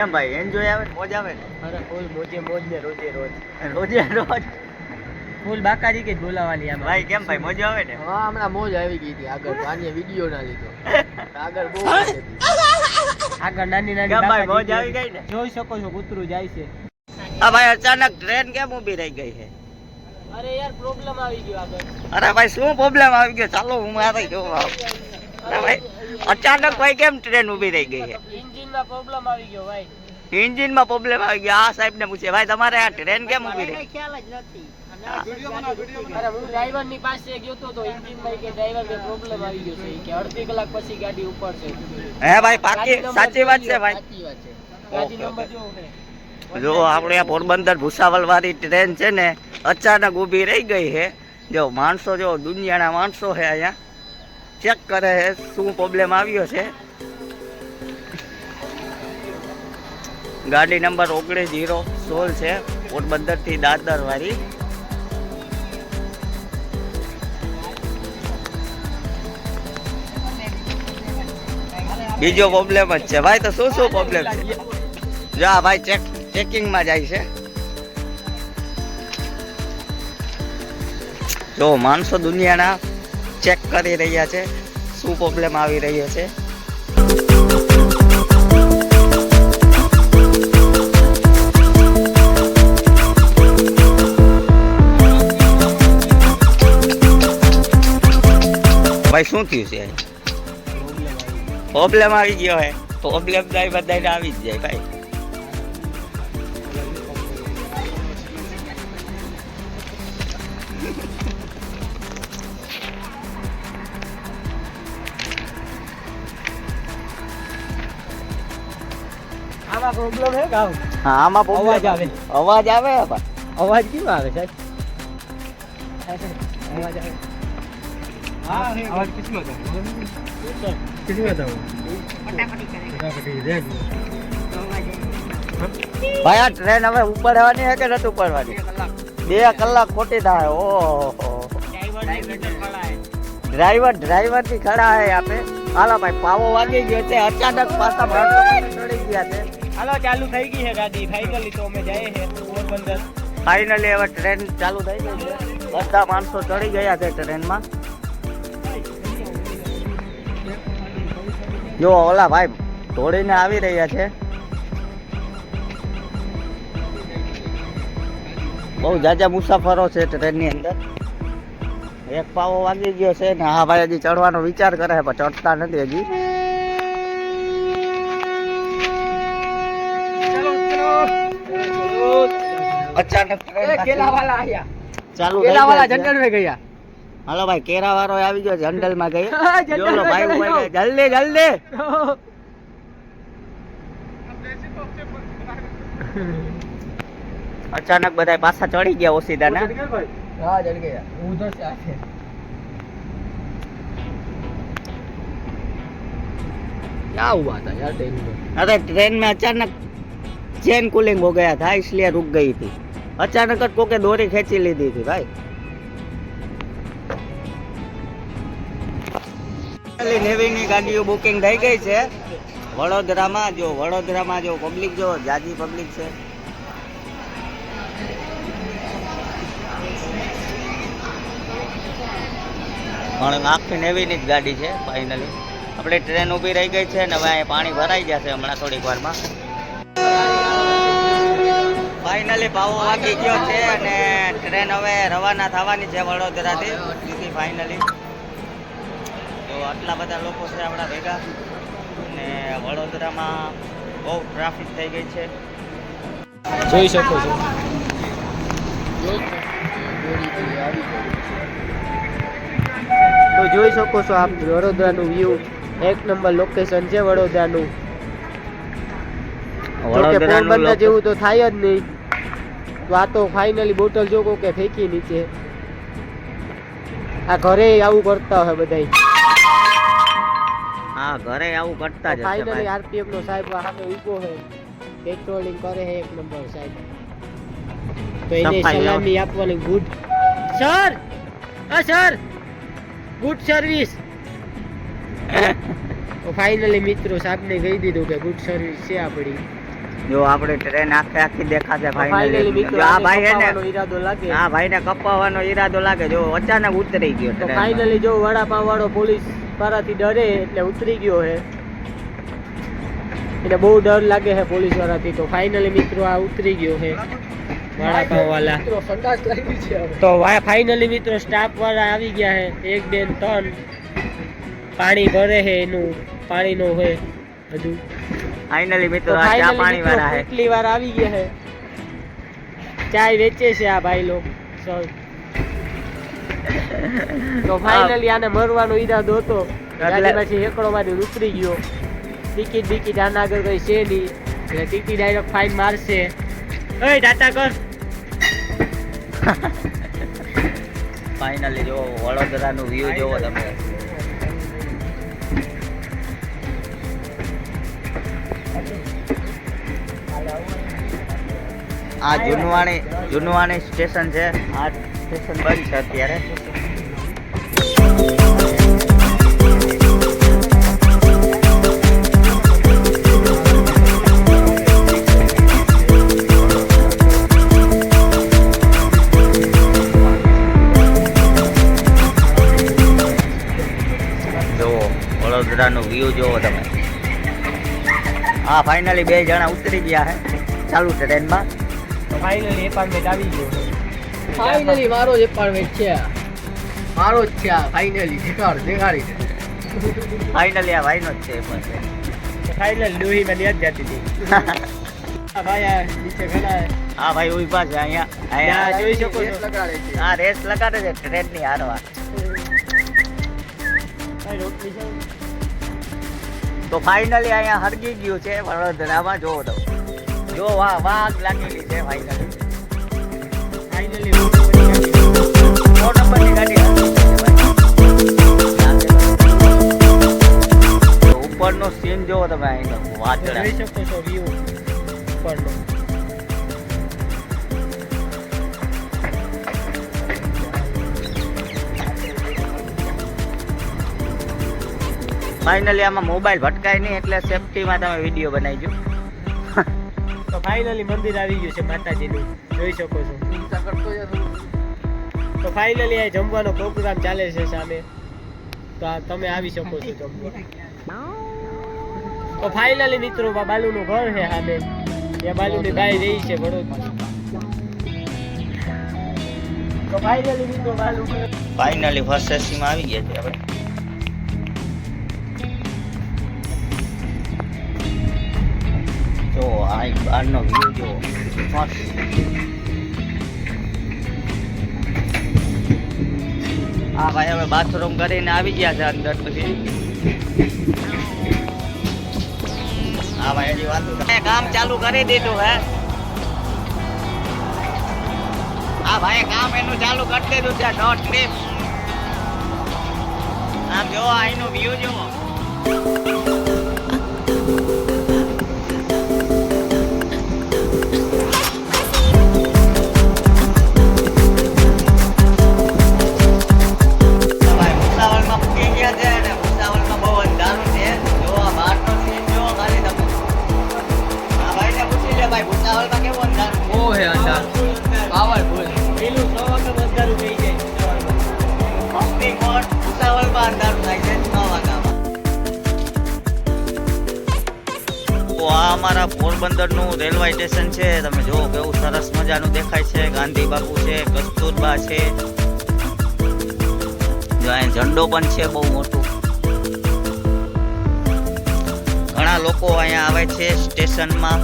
કેમ ભાઈ એન્જોય આવે મોજ આવે ને? અરે ફૂલ મોજે મોજ ને રોજે રોજ ફૂલ બાકાજી કે બોલાવાની આમ ભાઈ કેમ ભાઈ મજા આવે ને? હા હમણાં મોજ આવી ગઈ હતી આગળ આની વિડિયો ના લીધો આગળ બહુ આગળ નાની નાની કેમ ભાઈ મોજ આવી ગઈ ને? જોઈ શકો છો કૂતરું જાય છે. આ ભાઈ અચાનક ટ્રેન કેમ ઊભી રહી ગઈ છે? અરે યાર પ્રોબ્લેમ આવી ગયો આગળ. અરે ભાઈ શું પ્રોબ્લેમ આવી ગયો? ચાલો હું મારે જોવા. અરે ભાઈ અચાનક ભાઈ કેમ ટ્રેન ઊભી રહી ગઈ છે? એન્જિનમાં પ્રોબ્લેમ આવી ગયો ભાઈ. એન્જિનમાં પ્રોબ્લેમ આવી ગયો. આ સાહેબ ને પૂછે ભાઈ તમારે આ ટ્રેન કેમ ઊભી રહી? ખ્યાલ જ નથી. અરે હું ડ્રાઈવર ની પાસે ગયો તો એન્જિનમાં કે ડ્રાઈવર ને પ્રોબ્લેમ આવી ગયો છે કે અડધી કલાક પછી ગાડી ઉપડશે. હે ભાઈ પાકી સાચી વાત છે ભાઈ. સાચી વાત છે. ગાડી નંબર જો જો આપણે આ પોરબંદર ભુસાવલ વાળી ટ્રેન છે ને અચાનક ઊભી રહી ગઈ છે. જો માણસો જો દુનિયાના માણસો છે અહીંયા ચેક કરે છે શું પ્રોબ્લેમ આવ્યો છે. ગાડી નંબર 19-016 છે પોરબંદર થી દાદર વાળી. બીજો પ્રોબ્લેમ જ છે ભાઈ. તો શું પ્રોબ્લેમ છે? જા ભાઈ ચેકિંગ માં જાય છે. જો માણસો દુનિયાના ચેક કરી રહ્યા છે શું પ્રોબ્લેમ આવી રહ્યો છે. ભાઈ શું થયું છે? પ્રોબ્લેમ આવી ગયો હે. પ્રોબ્લેમ જાય બધાને આવી જ જાય ભાઈ. આમાં પ્રોબ્લેમ હે ગાવ. હા આમાં અવાજ આવે. અવાજ આવે ભાઈ. અવાજ કેમ આવે સાહેબ? અવાજ આવે. હા અવાજ કિસમાં આવે? કિસમાં આવે? ફટાફટી દે. ભાઈ આ ટ્રેન હવે ઉપડવાની છે કે નથી ઉપડવાની? 2 કલાક ખોટી થાય. ઓહો ડ્રાઈવર થી ખડા હે આપે. હાલો ભાઈ પાવો વાગી ગયો છે અચાનક પાછા માણસો ચડી ગયા છે. હાલો ચાલુ થઈ ગઈ છે ગાડી ફાઇનલી. તો અમે જઈએ છે પોરબંદર. ફાઇનલી હવે ટ્રેન ચાલુ થઈ ગઈ છે. બધા માણસો ચડી ગયા છે ટ્રેનમાં. જો ઓલા ભાઈ દોડીને આવી રહ્યા છે. બહુ જાજા મુસાફરો છે ટ્રેનની અંદર. એક પાવો વાગી ગયો છે ને હા ભાઈ હજી ચડવાનો વિચાર કરે છે પણ ચડતા નથી હજી. અચાનક કેલાવાલા આયા. ચાલુ કેલાવાલા જંગલ में ગયા. હાલો ભાઈ કેરા વાળો આવી ગયો જંગલ માં ગયો. જોલો ભાઈ ઉપર જલ્દી જલ્દી. અચાનક બધા પાછા ચડી ગયા ઓસીદા ના. हाँ चढ़ गया उधर से आके क्या हुआ था यार ट्रेन में? अरे ट्रेन में अचानक चेन कूलिंग हो गया था इसलिए रुक गई थी. अचानक को के डोरी खींची ली थी भाई. નેવી ની ગાડીઓ બુકિંગ થઈ ગઈ છે વડોદરામાં. જો પબ્લિક જો જાજી પબ્લિક છે. પણ આખી નેવી ની જ ગાડી છે. ફાઇનલી આપણે ટ્રેન ઊભી રહી ગઈ છે ને હવે અહીંયા પાણી ભરાઈ જશે હમણાં થોડીક વારમાં. ફાઇનલી પાવો વાગી ગયો છે અને ટ્રેન હવે રવાના થવાની છે વડોદરાથી. ફાઇનલી તો આટલા બધા લોકો છે આપણા ભેગા અને વડોદરામાં બહુ ટ્રાફિક થઈ ગઈ છે. જોઈ શકો છો. તો જોઈ શકો છો આપ વડોદરાનું વ્યૂ. એક નંબર લોકેશન છે વડોદરાનું. પોરબંદર જેવું તો થાય જ નહીં. તો આ તો ફાઇનલી બોટલ જોકો કે ફેંકી નીચે. આ ઘરે આવું કરતા હોય બધા. હા ઘરે આવું કરતા જ હશે. ફાઇનલી આરપીએફ નો સાહેબ સામે ઊભો છે. પેટ્રોલિંગ કરે છે એક નંબર સાહેબ. તો એને સલામી આપવાની. Good sir. Sir good service. તો ફાઇનલી મિત્રો સાહેબને કહી દીધું કે ગુડ સર્વિસ છે આપણી. જો આપણે ટ્રેન આખી દેખાશે ફાઇનલી ફાઇનલી મિત્રો જો આ આને ભાઈ હે ને કપાવવાનો ઈરાદો લાગે આ ભાઈને કપાવવાનો ઈરાદો લાગે જો અચાનક ઉતરી ગયો તો ટ્રેન ફાઇનલી જો વડાપાવ વાળો પોલીસ વાળાથી ડરે એટલે ઉતરી ગયો છે. એને બહુ ડર લાગે છે પોલીસ વાળાથી. તો ફાઇનલી મિત્રો આ ઉતરી ગયો છે વડાપાવ વાળા. તો ફાઇનલી મિત્રો સ્ટાફ વાળા આવી ગયા છે 1 2 3 પાણી ભરે છે એનું પાણીનો હોય બધું. ફાઇનલી તો મિત્રો આ ચા ફાઇનલી પાણી મિત્રો વાળા હે કેટલી વાર આવી ગયા છે. ચાય વેચે છે આ ભાઈ લોકો સર. તો ફાઇનલી આને મરવાનો ઈરાદો હતો ગાડીમાંથી એકડો મારી ઉતરી ગયો. ટિકિટ આના આગળ કઈ છે નહીં એટલે ટીટી ડાયરેક્ટ ફાઇન મારશે. ઓય ટાટા કર. ફાઇનલી જો વડોદરાનું વ્યૂ જોવો તમે. આ જુનવાણી સ્ટેશન છે. આ સ્ટેશન બંધ છે અત્યારે. જુઓ વડોદરાનું વ્યૂ જોવો તમે. હા ફાઇનલી 2 જણા ઉતરી ગયા છે ચાલુ ટ્રેનમાં. તો ફાઇનલી એપાર્ટમેન્ટ આવી ગયો. ફાઇનલી મારો જ એપાર્ટમેન્ટ છે. મારો જ છે ફાઇનલી. દેખાડી છે. ફાઇનલી આ ભાઈનો જ છે પણ. ફાઇનલ ડોહીમાં યાદ જતી હતી. આ ભાઈ આ નીચે ઘણા હા ભાઈ ઉભા છે અહીંયા જોઈ શકો છો. લગાડે છે. આ રેસ લગાડે છે ટ્રેનની હારવા. ભાઈ રોટલી છે. તો ફાઇનલી અહીંયા હરગી ગયું છે વડોદરામાં. જોવો તો જો વાગ લાગેલી છે ફાઇનલી. ફાઇનલી 9 નંબરની ગાડી હરગી ગઈ છે ભાઈ. તો ઉપરનો સીન જોવો તમે અહીંનો વાદળા. જોઈ શકો છો વ્યૂ ઉપરનો. ફાઇનલી આમાં મોબાઈલ ભટકાય નહીં એટલે સેફટીમાં તમે વિડીયો બનાવીજો. તો ફાઇનલી મંદિર આવી ગયું છે માતાજીનું જોઈ શકો છો. ચિંતા કરતો યાર. તો ફાઇનલી આ જમવાનો પ્રોગ્રામ ચાલે છે સામે. તો આ તમે આવી શકો છો જમવા. તો ફાઇનલી મિત્રો બાલુનું ઘર છે સામે. ત્યાં બાલુની ભાઈ રહી છે વડોદરા. તો ફાઇનલી મિત્રો બાલુ ફાઇનલી ફર્સ્ટ એસીમાં આવી ગયા છે આપણે. જો આ એક બહારનો વ્યૂ જો મસ્ત. હા ભાઈ હવે બાથરૂમ કરીને આવી ગયા છે અંદર પછી. હા ભાઈ હજી વાતું કામ ચાલુ કરી દીધું હે. હા ભાઈ કામ એનું ચાલુ કરી દીધું છે. ડોટ ટ્રીપ આમ જો અહીંનું વ્યૂ જોવો. અમારા પોરબંદરનું રેલવે સ્ટેશન છે. તમે જુઓ કેવું સરસ મજાનું દેખાય છે. ગાંધી બાપુ છે, કસ્તુરબા છે. જો અહીં ઝંડો પણ છે બહુ મોટું. ઘણા લોકો અહીંયા આવે છે સ્ટેશનમાં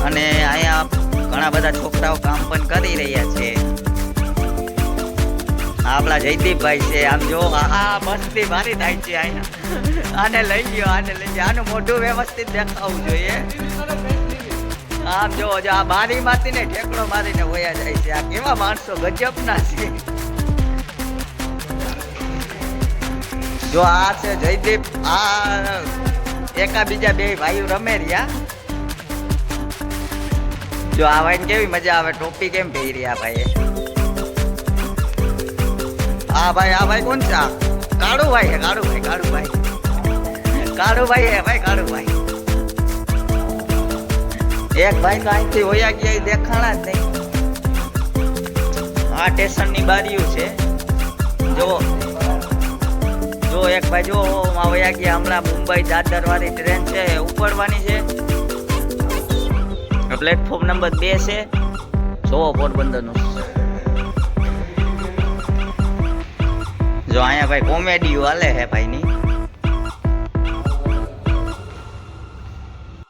અને અહીંયા ઘણા બધા છોકરાઓ કામ પણ કરી રહ્યા છે. આપણા જયદીપભાઈ છે. આમ જો આ મસ્તી મારી થાય છે અહીંયા. આને લઈ ગયો આનું મોઢું વ્યવસ્થિત દેખાવું જોઈએ. આમ જો આ બારી માંથી ને ઠેકડો મારીને વયા જાય છે. આ કેવા માણસો ગજબના છે. જો આ છે જયદીપ. આ એકાબીજા 2 ભાઈઓ રમે રહ્યા. જો આ ભાઈ કેવી મજા આવે. ટોપી કેમ પહેરી આ ભાઈ. આ ભાઈ કોણ છે? કાળુભાઈ હે. કાળુભાઈ હે ભાઈ. કાળુભાઈ. એક ભાઈ તો અહીંથી હોયા ગયા ઈ દેખાણા જ નહીં. આ સ્ટેશનની બારીયું છે. જો એક ભાઈ જો માં વયા ગયા. હમણાં મુંબઈ દાદર વાળી ટ્રેન છે એ ઉપડવાની છે. પ્લેટફોર્મ નંબર 2 છે. જોવો પોરબંદરનું. જો અહીંયા ભાઈ કોમેડી હાલે છે ભાઈની.